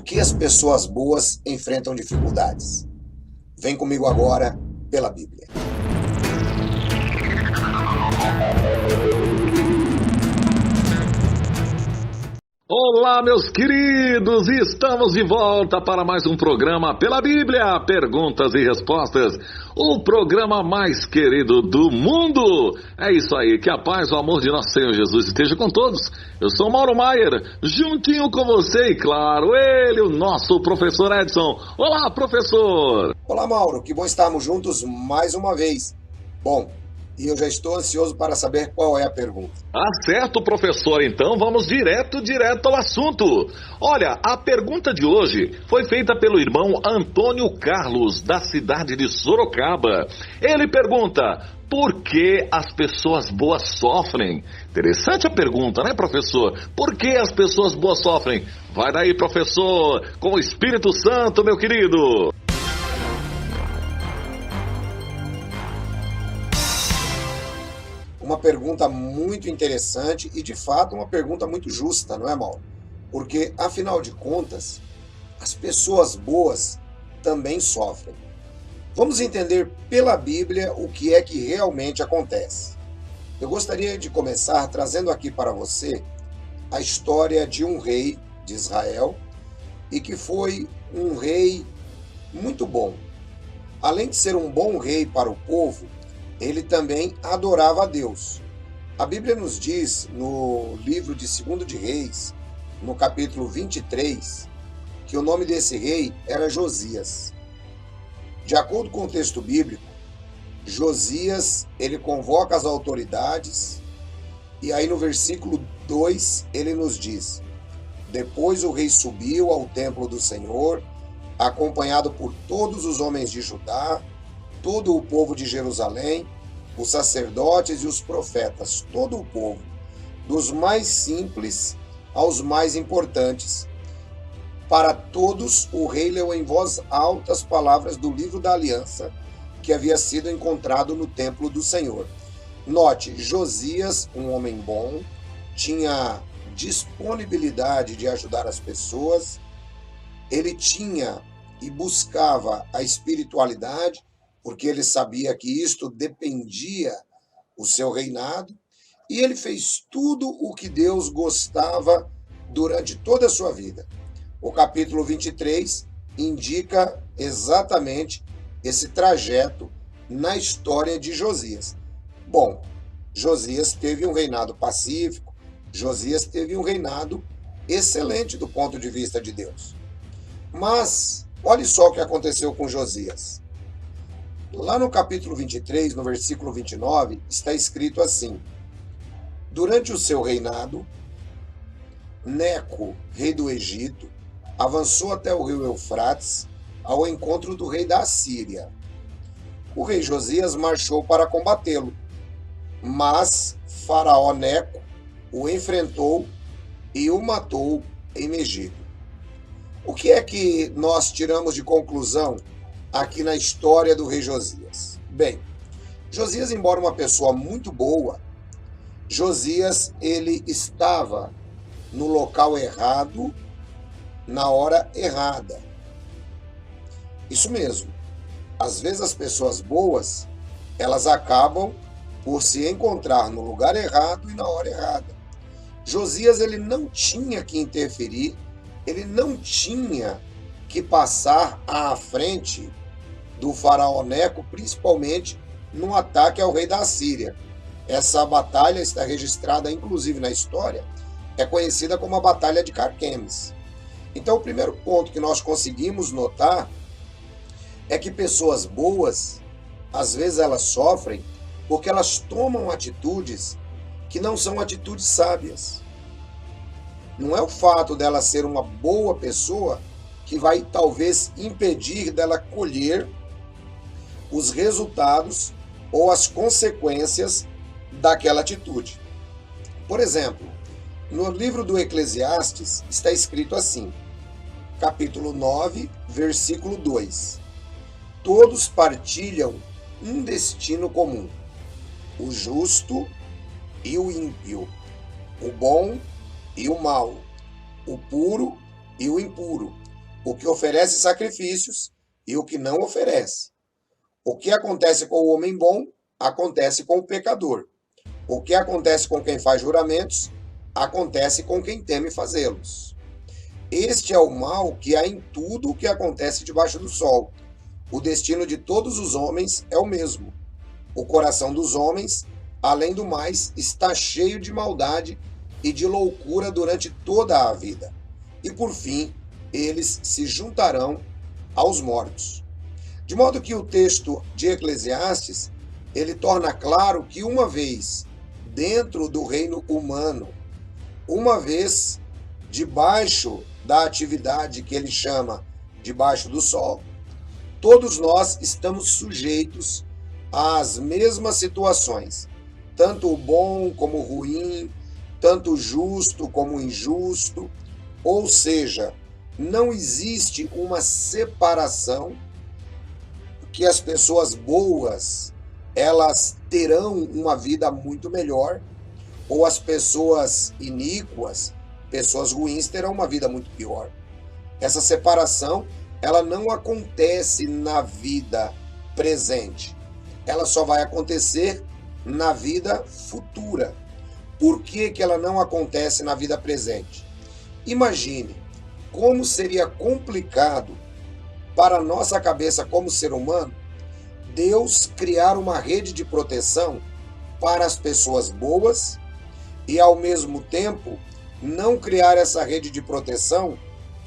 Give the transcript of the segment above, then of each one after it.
que as pessoas boas enfrentam dificuldades? Vem comigo agora pela Bíblia. Olá, meus queridos! Estamos de volta para mais um programa pela Bíblia, Perguntas e Respostas, o programa mais querido do mundo. É isso aí, que a paz, o amor de nosso Senhor Jesus esteja com todos. Eu sou Mauro Maier, juntinho com você e, claro, ele, o nosso professor Edson. Olá, professor! Olá, Mauro, que bom estarmos juntos mais uma vez. Bom, e eu já estou ansioso para saber qual é a pergunta. Certo, professor, então vamos direto ao assunto. Olha, a pergunta de hoje foi feita pelo irmão Antônio Carlos, da cidade de Sorocaba. Ele pergunta: por que as pessoas boas sofrem? Interessante a pergunta, né, professor? Por que as pessoas boas sofrem? Vai daí, professor, com o Espírito Santo, meu querido. Uma pergunta muito interessante e, de fato, uma pergunta muito justa, não é, Mauro? Porque, afinal de contas, as pessoas boas também sofrem. Vamos entender pela Bíblia o que é que realmente acontece. Eu gostaria de começar trazendo aqui para você a história de um rei de Israel e que foi um rei muito bom. Além de ser um bom rei para o povo, ele também adorava a Deus. A Bíblia nos diz, no livro de 2 de Reis, no capítulo 23, que o nome desse rei era Josias. De acordo com o texto bíblico, Josias, ele convoca as autoridades, e aí no versículo 2 ele nos diz: depois o rei subiu ao templo do Senhor, acompanhado por todos os homens de Judá, todo o povo de Jerusalém, os sacerdotes e os profetas, todo o povo, dos mais simples aos mais importantes. Para todos, o rei leu em voz alta as palavras do livro da aliança que havia sido encontrado no templo do Senhor. Note, Josias, um homem bom, tinha disponibilidade de ajudar as pessoas, ele tinha e buscava a espiritualidade, porque ele sabia que isto dependia o seu reinado, e ele fez tudo o que Deus gostava durante toda a sua vida. O capítulo 23 indica exatamente esse trajeto na história de Josias. Bom, Josias teve um reinado pacífico, Josias teve um reinado excelente do ponto de vista de Deus. Mas, olhe só o que aconteceu com Josias. Lá no capítulo 23, no versículo 29, está escrito assim: durante o seu reinado, Neco, rei do Egito, avançou até o rio Eufrates, ao encontro do rei da Assíria. O rei Josias marchou para combatê-lo, mas Faraó Neco o enfrentou e o matou em Megido. O que é que nós tiramos de conclusão aqui na história do rei Josias? Bem, Josias, embora uma pessoa muito boa, Josias ele estava no local errado, na hora errada. Isso mesmo. Às vezes as pessoas boas, elas acabam por se encontrar no lugar errado e na hora errada. Josias ele não tinha que interferir, ele não tinha que passar à frente do faraó Neco, principalmente no ataque ao rei da Assíria. Essa batalha está registrada inclusive na história, é conhecida como a Batalha de Carquemes. Então, o primeiro ponto que nós conseguimos notar é que pessoas boas, às vezes elas sofrem porque elas tomam atitudes que não são atitudes sábias. Não é o fato dela ser uma boa pessoa que vai talvez impedir dela colher os resultados ou as consequências daquela atitude. Por exemplo, no livro do Eclesiastes está escrito assim, capítulo 9, versículo 2: todos partilham um destino comum, o justo e o ímpio, o bom e o mau, o puro e o impuro, o que oferece sacrifícios e o que não oferece. O que acontece com o homem bom, acontece com o pecador. O que acontece com quem faz juramentos, acontece com quem teme fazê-los. Este é o mal que há em tudo o que acontece debaixo do sol. O destino de todos os homens é o mesmo. O coração dos homens, além do mais, está cheio de maldade e de loucura durante toda a vida. E por fim, eles se juntarão aos mortos. De modo que o texto de Eclesiastes, ele torna claro que uma vez dentro do reino humano, uma vez debaixo da atividade que ele chama debaixo do sol, todos nós estamos sujeitos às mesmas situações, tanto o bom como o ruim, tanto o justo como o injusto, ou seja, não existe uma separação que as pessoas boas, elas terão uma vida muito melhor, ou as pessoas iníquas, pessoas ruins, terão uma vida muito pior. Essa separação, ela não acontece na vida presente. Ela só vai acontecer na vida futura. Por que que ela não acontece na vida presente? Imagine como seria complicado para a nossa cabeça como ser humano Deus criar uma rede de proteção para as pessoas boas e, ao mesmo tempo, não criar essa rede de proteção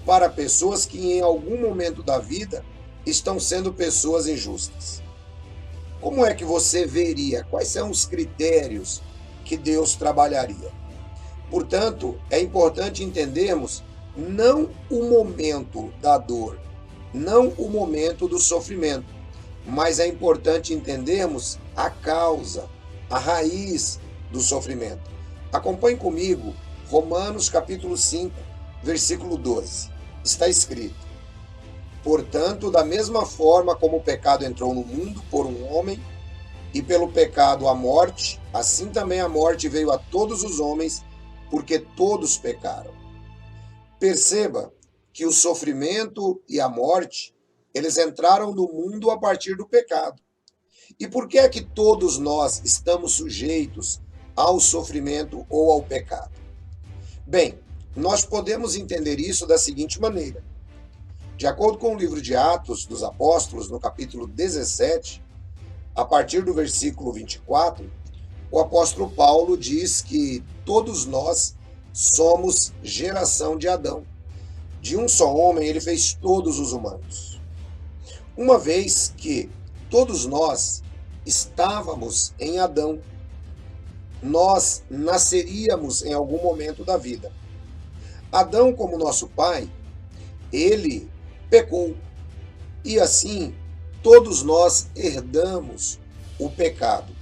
para pessoas que, em algum momento da vida, estão sendo pessoas injustas. Como é que você veria? Quais são os critérios que Deus trabalharia? Portanto, é importante entendermos não o momento da dor, não o momento do sofrimento, mas é importante entendermos a causa, a raiz do sofrimento. Acompanhe comigo Romanos capítulo 5, versículo 12. Está escrito: portanto, da mesma forma como o pecado entrou no mundo por um homem, e pelo pecado a morte, assim também a morte veio a todos os homens, porque todos pecaram. Perceba que o sofrimento e a morte, eles entraram no mundo a partir do pecado. E por que é que todos nós estamos sujeitos ao sofrimento ou ao pecado? Bem, nós podemos entender isso da seguinte maneira. De acordo com o livro de Atos dos Apóstolos, no capítulo 17, a partir do versículo 24, o apóstolo Paulo diz que todos nós somos geração de Adão. De um só homem ele fez todos os humanos. Uma vez que todos nós estávamos em Adão, nós nasceríamos em algum momento da vida. Adão, como nosso pai, ele pecou. E assim, todos nós herdamos o pecado.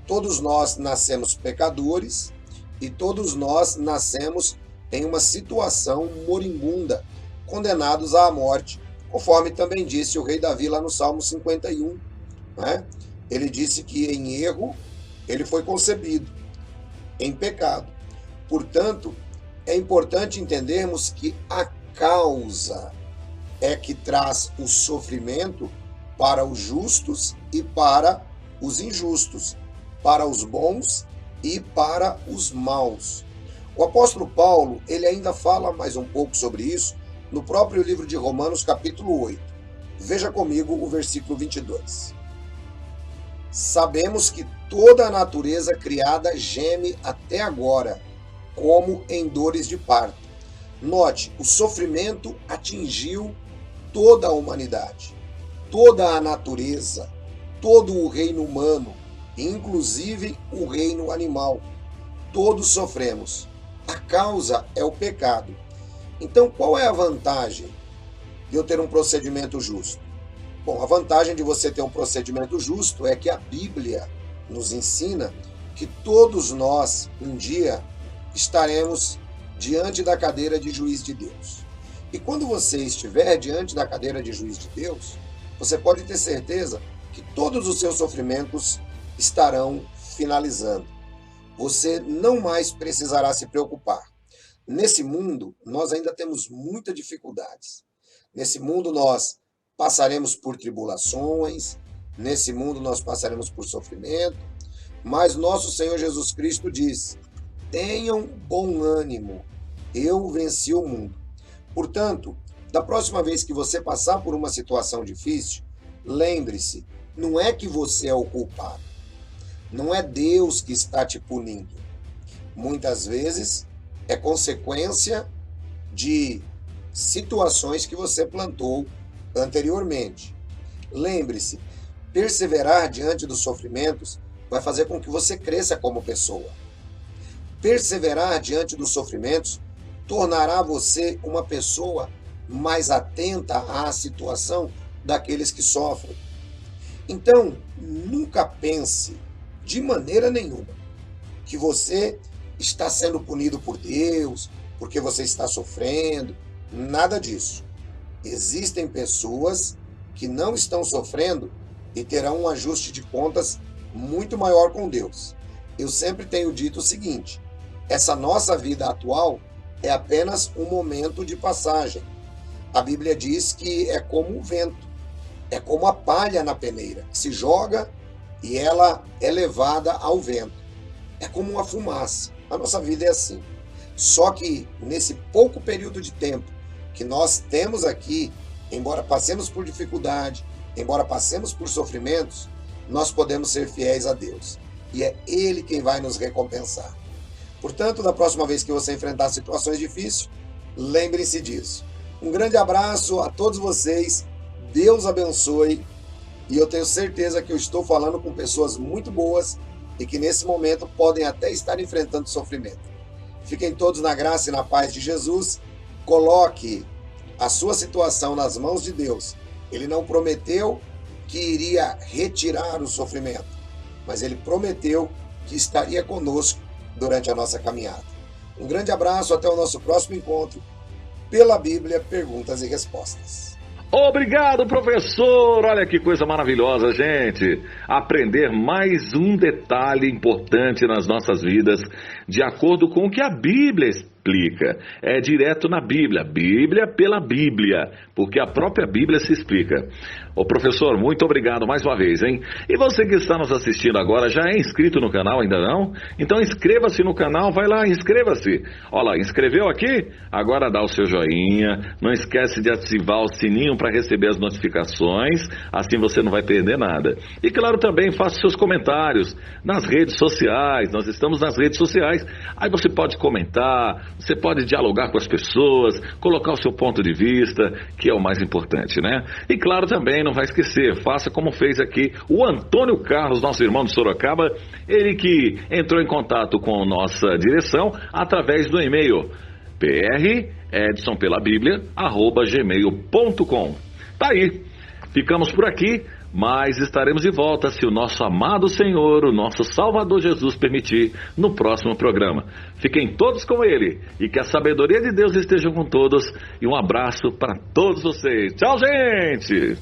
Todos nós nascemos pecadores e todos nós nascemos em uma situação moribunda, condenados à morte, conforme também disse o rei Davi lá no Salmo 51. Né? Ele disse que em erro ele foi concebido, em pecado. Portanto, é importante entendermos que a causa é que traz o sofrimento para os justos e para os injustos, para os bons e para os maus. O apóstolo Paulo, ele ainda fala mais um pouco sobre isso no próprio livro de Romanos, capítulo 8. Veja comigo o versículo 22. Sabemos que toda a natureza criada geme até agora, como em dores de parto. Note, o sofrimento atingiu toda a humanidade, toda a natureza, todo o reino humano, inclusive o reino animal. Todos sofremos. A causa é o pecado. Então, qual é a vantagem de eu ter um procedimento justo? Bom, a vantagem de você ter um procedimento justo é que a Bíblia nos ensina que todos nós, um dia, estaremos diante da cadeira de juiz de Deus. E quando você estiver diante da cadeira de juiz de Deus, você pode ter certeza que todos os seus sofrimentos estarão finalizando. Você não mais precisará se preocupar. Nesse mundo, nós ainda temos muitas dificuldades. Nesse mundo nós passaremos por tribulações, nesse mundo nós passaremos por sofrimento, mas nosso Senhor Jesus Cristo diz: tenham bom ânimo, eu venci o mundo. Portanto, da próxima vez que você passar por uma situação difícil, lembre-se, não é que você é o culpado, não é Deus que está te punindo. Muitas vezes é consequência de situações que você plantou anteriormente. Lembre-se, perseverar diante dos sofrimentos vai fazer com que você cresça como pessoa. Perseverar diante dos sofrimentos tornará você uma pessoa mais atenta à situação daqueles que sofrem. Então, nunca pense, de maneira nenhuma, que você está sendo punido por Deus, porque você está sofrendo, nada disso. Existem pessoas que não estão sofrendo e terão um ajuste de contas muito maior com Deus. Eu sempre tenho dito o seguinte: essa nossa vida atual é apenas um momento de passagem. A Bíblia diz que é como o vento, é como a palha na peneira, que se joga e ela é levada ao vento. É como uma fumaça. A nossa vida é assim. Só que nesse pouco período de tempo que nós temos aqui, embora passemos por dificuldade, embora passemos por sofrimentos, nós podemos ser fiéis a Deus. E é Ele quem vai nos recompensar. Portanto, da próxima vez que você enfrentar situações difíceis, lembre-se disso. Um grande abraço a todos vocês, Deus abençoe, e eu tenho certeza que eu estou falando com pessoas muito boas e que nesse momento podem até estar enfrentando sofrimento. Fiquem todos na graça e na paz de Jesus. Coloque a sua situação nas mãos de Deus. Ele não prometeu que iria retirar o sofrimento, mas Ele prometeu que estaria conosco durante a nossa caminhada. Um grande abraço, até o nosso próximo encontro pela Bíblia, Perguntas e Respostas. Obrigado, professor! Olha que coisa maravilhosa, gente! Aprender mais um detalhe importante nas nossas vidas, de acordo com o que a Bíblia explica. É direto na Bíblia, Bíblia pela Bíblia, porque a própria Bíblia se explica. Ô professor, muito obrigado mais uma vez, hein? E você que está nos assistindo agora, já é inscrito no canal, ainda não? Então inscreva-se no canal, vai lá, inscreva-se. Olha lá, inscreveu aqui? Agora dá o seu joinha, não esquece de ativar o sininho para receber as notificações, assim você não vai perder nada. E claro, também faça seus comentários nas redes sociais, nós estamos nas redes sociais, aí você pode comentar, você pode dialogar com as pessoas, colocar o seu ponto de vista, que é o mais importante, né? E claro também, não vai esquecer, faça como fez aqui o Antônio Carlos, nosso irmão de Sorocaba, ele que entrou em contato com nossa direção através do e-mail predsonpelabiblia@gmail.com. Tá aí, ficamos por aqui, mas estaremos de volta, se o nosso amado Senhor, o nosso Salvador Jesus permitir, no próximo programa. Fiquem todos com Ele e que a sabedoria de Deus esteja com todos, e um abraço para todos vocês. Tchau, gente!